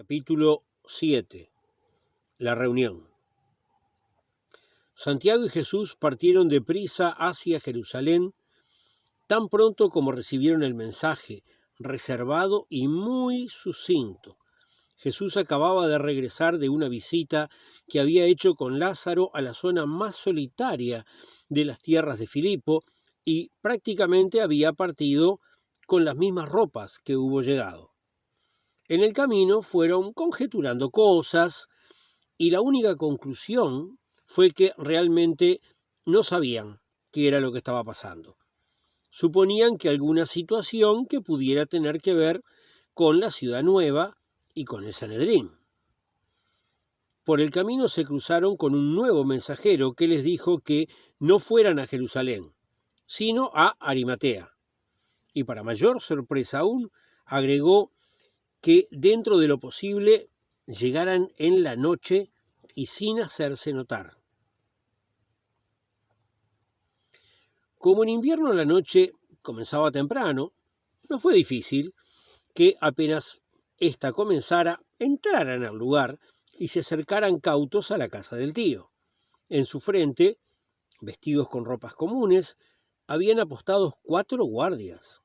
Capítulo 7. La reunión. Santiago y Jesús partieron deprisa hacia Jerusalén tan pronto como recibieron el mensaje, reservado y muy sucinto. Jesús acababa de regresar de una visita que había hecho con Lázaro a la zona más solitaria de las tierras de Filipo y prácticamente había partido con las mismas ropas que hubo llegado. En el camino fueron conjeturando cosas y la única conclusión fue que realmente no sabían qué era lo que estaba pasando. Suponían que alguna situación que pudiera tener que ver con la ciudad nueva y con el Sanedrín. Por el camino se cruzaron con un nuevo mensajero que les dijo que no fueran a Jerusalén, sino a Arimatea. Y para mayor sorpresa aún, agregó que dentro de lo posible llegaran en la noche y sin hacerse notar. Como en invierno la noche comenzaba temprano, no fue difícil que apenas ésta comenzara, entraran al lugar y se acercaran cautos a la casa del tío. En su frente, vestidos con ropas comunes, habían apostados 4 guardias,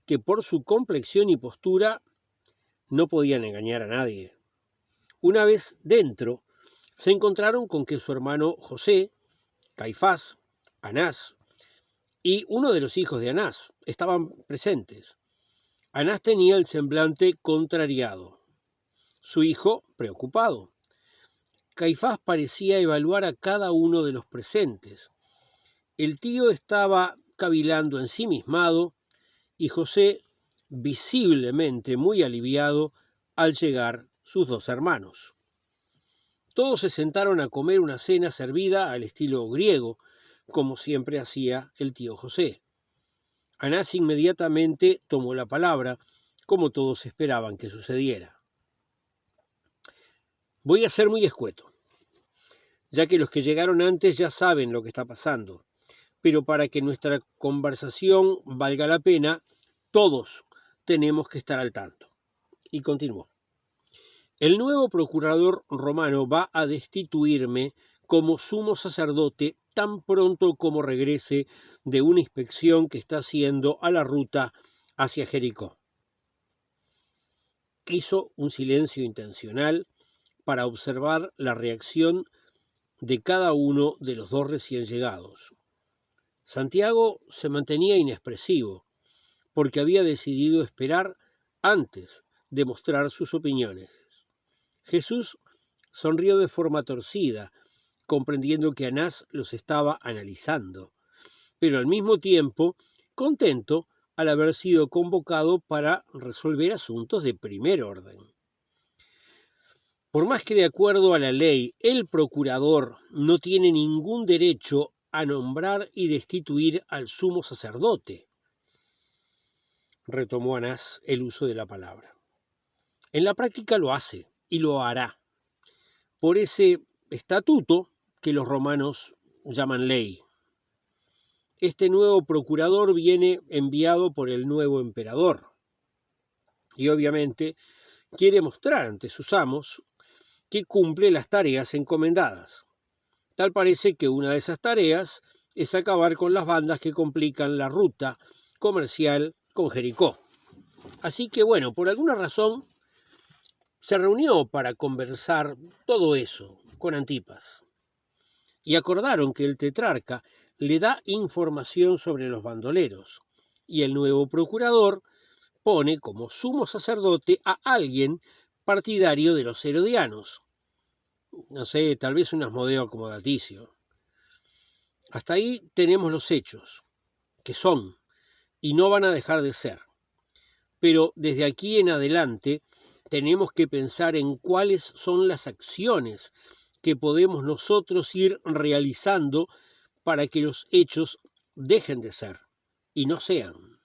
que por su complexión y postura no podían engañar a nadie. Una vez dentro, se encontraron con que su hermano José, Caifás, Anás y uno de los hijos de Anás estaban presentes. Anás tenía el semblante contrariado, su hijo preocupado. Caifás parecía evaluar a cada uno de los presentes. El tío estaba cavilando ensimismado y José visiblemente muy aliviado al llegar sus 2 hermanos. Todos se sentaron a comer una cena servida al estilo griego, como siempre hacía el tío José. Anás inmediatamente tomó la palabra, como todos esperaban que sucediera. Voy a ser muy escueto, ya que los que llegaron antes ya saben lo que está pasando, pero para que nuestra conversación valga la pena, todos tenemos que estar al tanto. Y continuó. El nuevo procurador romano va a destituirme como sumo sacerdote tan pronto como regrese de una inspección que está haciendo a la ruta hacia Jericó. Hizo un silencio intencional para observar la reacción de cada uno de los 2 recién llegados. Santiago se mantenía inexpresivo, porque había decidido esperar antes de mostrar sus opiniones. Jesús sonrió de forma torcida, comprendiendo que Anás los estaba analizando, pero al mismo tiempo contento al haber sido convocado para resolver asuntos de primer orden. Por más que de acuerdo a la ley el procurador no tiene ningún derecho a nombrar y destituir al sumo sacerdote, retomó Anás el uso de la palabra. En la práctica lo hace y lo hará, por ese estatuto que los romanos llaman ley. Este nuevo procurador viene enviado por el nuevo emperador y obviamente quiere mostrar ante sus amos que cumple las tareas encomendadas. Tal parece que una de esas tareas es acabar con las bandas que complican la ruta comercial con Jericó. Así que bueno, por alguna razón se reunió para conversar todo eso con Antipas y acordaron que el tetrarca le da información sobre los bandoleros y el nuevo procurador pone como sumo sacerdote a alguien partidario de los herodianos. No sé, tal vez un Asmodeo acomodaticio. Hasta ahí tenemos los hechos, que son, y no van a dejar de ser. Pero desde aquí en adelante tenemos que pensar en cuáles son las acciones que podemos nosotros ir realizando para que los hechos dejen de ser y no sean.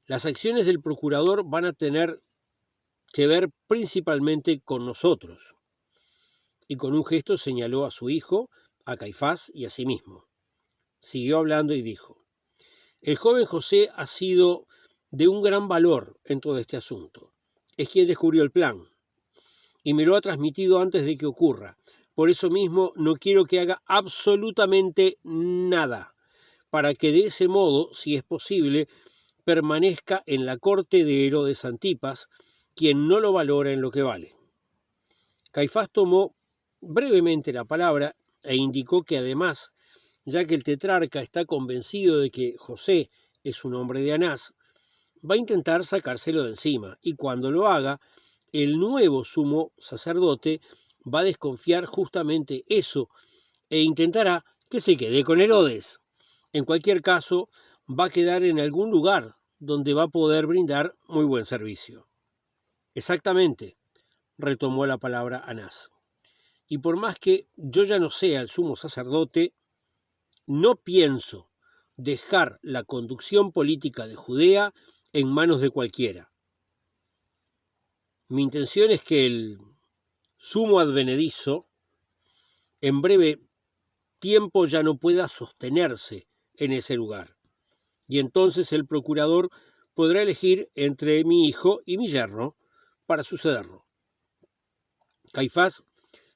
Las acciones del procurador van a tener que ver principalmente con nosotros. Y con un gesto señaló a su hijo, a Caifás y a sí mismo. Siguió hablando y dijo: el joven José ha sido de un gran valor en todo este asunto. Es quien descubrió el plan y me lo ha transmitido antes de que ocurra. Por eso mismo no quiero que haga absolutamente nada, para que de ese modo, si es posible, permanezca en la corte de Herodes Antipas, quien no lo valora en lo que vale. Caifás tomó brevemente la palabra e indicó que además, ya que el tetrarca está convencido de que José es un hombre de Anás, va a intentar sacárselo de encima, y cuando lo haga, el nuevo sumo sacerdote va a desconfiar justamente eso e intentará que se quede con Herodes. En cualquier caso, va a quedar en algún lugar donde va a poder brindar muy buen servicio. Exactamente, retomó la palabra Anás. Y por más que yo ya no sea el sumo sacerdote, no pienso dejar la conducción política de Judea en manos de cualquiera. Mi intención es que el sumo advenedizo en breve tiempo ya no pueda sostenerse en ese lugar. Y entonces el procurador podrá elegir entre mi hijo y mi yerno para sucederlo. Caifás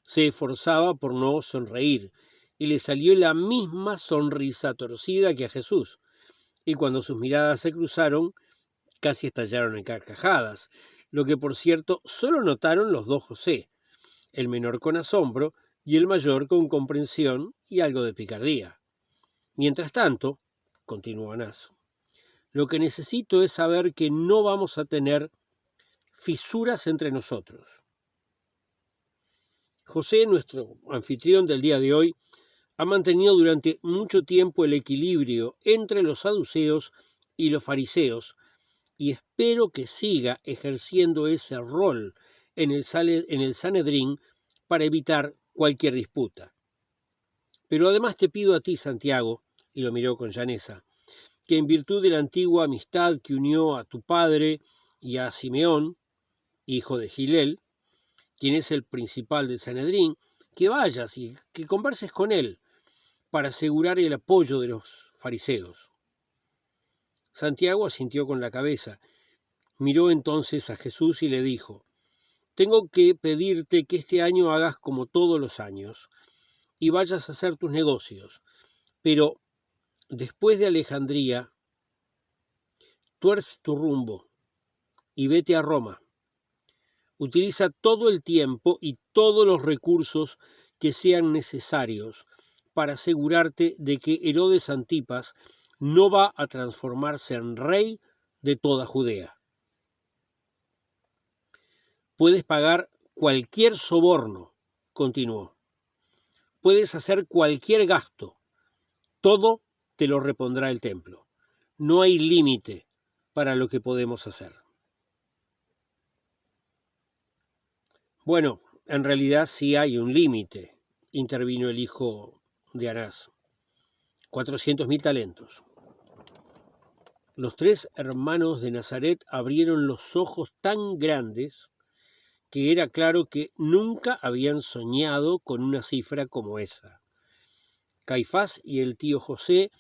se esforzaba por no sonreír y le salió la misma sonrisa torcida que a Jesús. Y cuando sus miradas se cruzaron, casi estallaron en carcajadas, lo que por cierto solo notaron los dos José, el menor con asombro y el mayor con comprensión y algo de picardía. Mientras tanto, continuó Anás, lo que necesito es saber que no vamos a tener fisuras entre nosotros. José, nuestro anfitrión del día de hoy, ha mantenido durante mucho tiempo el equilibrio entre los saduceos y los fariseos, y espero que siga ejerciendo ese rol en el Sanedrín para evitar cualquier disputa. Pero además te pido a ti, Santiago, y lo miró con llaneza, que en virtud de la antigua amistad que unió a tu padre y a Simeón, hijo de Gilel, quien es el principal del Sanedrín, que vayas y que converses con él para asegurar el apoyo de los fariseos. Santiago asintió con la cabeza. Miró entonces a Jesús y le dijo, tengo que pedirte que este año hagas como todos los años y vayas a hacer tus negocios, pero después de Alejandría, tuerce tu rumbo y vete a Roma. Utiliza todo el tiempo y todos los recursos que sean necesarios para asegurarte de que Herodes Antipas no va a transformarse en rey de toda Judea. Puedes pagar cualquier soborno, continuó. Puedes hacer cualquier gasto. Todo te lo repondrá el templo. No hay límite para lo que podemos hacer. Bueno, en realidad sí hay un límite, intervino el hijo de Anás. 400.000 talentos. Los tres hermanos de Nazaret abrieron los ojos tan grandes que era claro que nunca habían soñado con una cifra como esa. Caifás y el tío José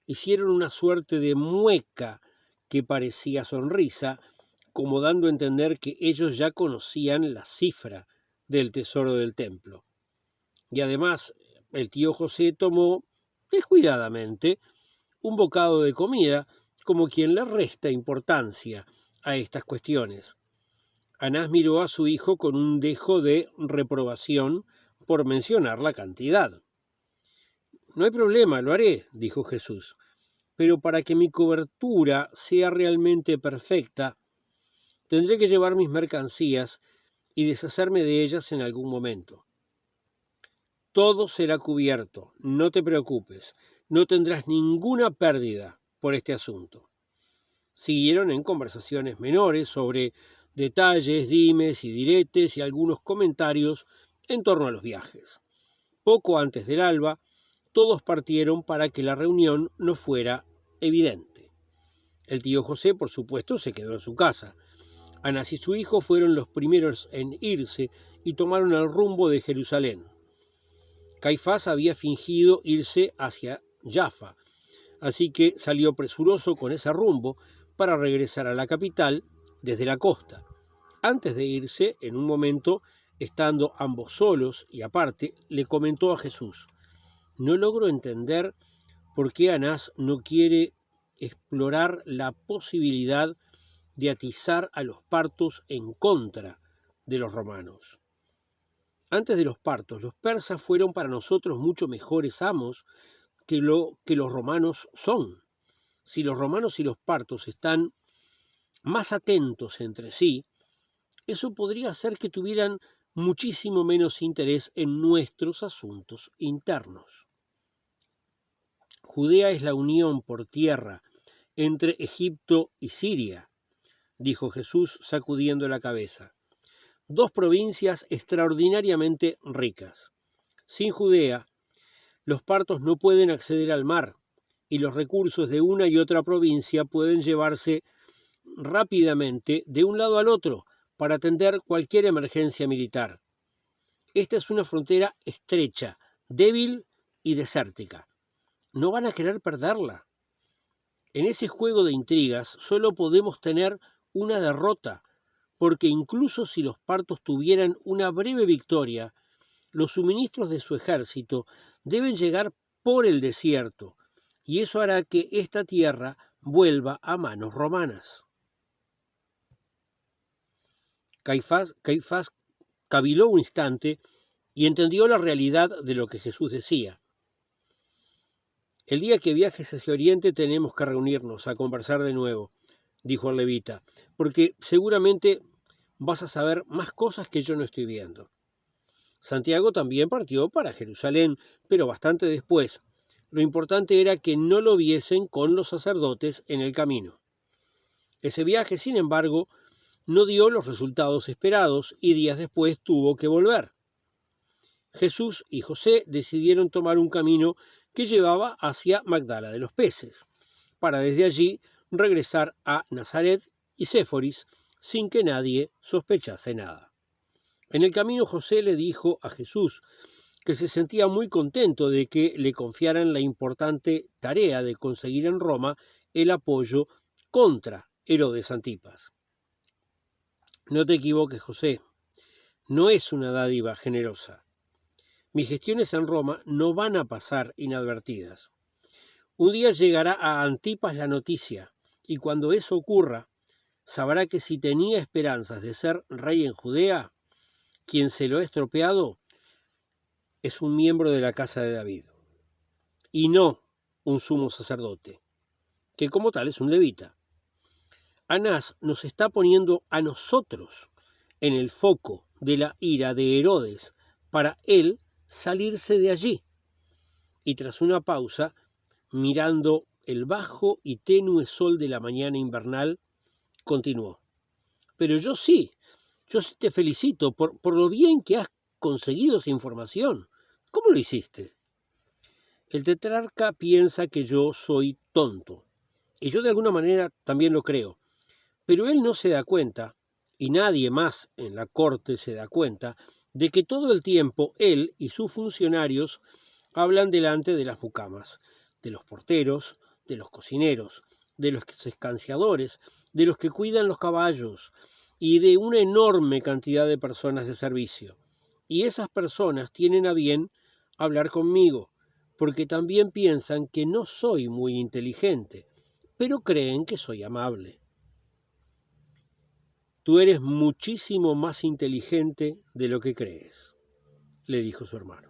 hicieron una suerte de mueca que parecía sonrisa, como dando a entender que ellos ya conocían la cifra del tesoro del templo. Y además, el tío José tomó, descuidadamente, un bocado de comida, como quien le resta importancia a estas cuestiones. Anás miró a su hijo con un dejo de reprobación por mencionar la cantidad. No hay problema, lo haré, dijo Jesús, pero para que mi cobertura sea realmente perfecta, tendré que llevar mis mercancías y deshacerme de ellas en algún momento. Todo será cubierto, no te preocupes, no tendrás ninguna pérdida por este asunto. Siguieron en conversaciones menores sobre detalles, dimes y diretes y algunos comentarios en torno a los viajes. Poco antes del alba, todos partieron para que la reunión no fuera evidente. El tío José, por supuesto, se quedó en su casa. Anás y su hijo fueron los primeros en irse y tomaron el rumbo de Jerusalén. Caifás había fingido irse hacia Jaffa, así que salió presuroso con ese rumbo para regresar a la capital desde la costa. Antes de irse, en un momento, estando ambos solos y aparte, le comentó a Jesús: no logro entender por qué Anás no quiere explorar la posibilidad de atizar a los partos en contra de los romanos. Antes de los partos, los persas fueron para nosotros mucho mejores amos que los romanos son. Si los romanos y los partos están más atentos entre sí, eso podría hacer que tuvieran muchísimo menos interés en nuestros asuntos internos. Judea es la unión por tierra entre Egipto y Siria, dijo Jesús sacudiendo la cabeza. Dos provincias extraordinariamente ricas. Sin Judea, los partos no pueden acceder al mar y los recursos de una y otra provincia pueden llevarse rápidamente de un lado al otro para atender cualquier emergencia militar. Esta es una frontera estrecha, débil y desértica. No van a querer perderla. En ese juego de intrigas solo podemos tener una derrota, porque incluso si los partos tuvieran una breve victoria, los suministros de su ejército deben llegar por el desierto, y eso hará que esta tierra vuelva a manos romanas. Caifás caviló un instante y entendió la realidad de lo que Jesús decía. El día que viajes hacia Oriente tenemos que reunirnos a conversar de nuevo, dijo el levita, porque seguramente vas a saber más cosas que yo no estoy viendo. Santiago también partió para Jerusalén, pero bastante después. Lo importante era que no lo viesen con los sacerdotes en el camino. Ese viaje, sin embargo, no dio los resultados esperados y días después tuvo que volver. Jesús y José decidieron tomar un camino que llevaba hacia Magdala de los Peces, para desde allí regresar a Nazaret y Séforis sin que nadie sospechase nada. En el camino José le dijo a Jesús que se sentía muy contento de que le confiaran la importante tarea de conseguir en Roma el apoyo contra Herodes Antipas. No te equivoques, José, no es una dádiva generosa. Mis gestiones en Roma no van a pasar inadvertidas. Un día llegará a Antipas la noticia, y cuando eso ocurra, sabrá que si tenía esperanzas de ser rey en Judea, quien se lo ha estropeado es un miembro de la casa de David, y no un sumo sacerdote, que como tal es un levita. Anás nos está poniendo a nosotros en el foco de la ira de Herodes para él salirse de allí. Y tras una pausa, mirando el bajo y tenue sol de la mañana invernal, continuó. Pero yo sí te felicito por lo bien que has conseguido esa información. ¿Cómo lo hiciste? El tetrarca piensa que yo soy tonto, y yo de alguna manera también lo creo, pero él no se da cuenta, y nadie más en la corte se da cuenta, de que todo el tiempo él y sus funcionarios hablan delante de las mucamas, de los porteros, de los cocineros, de los escanciadores, de los que cuidan los caballos y de una enorme cantidad de personas de servicio. Y esas personas tienen a bien hablar conmigo, porque también piensan que no soy muy inteligente, pero creen que soy amable. Tú eres muchísimo más inteligente de lo que crees, le dijo su hermano.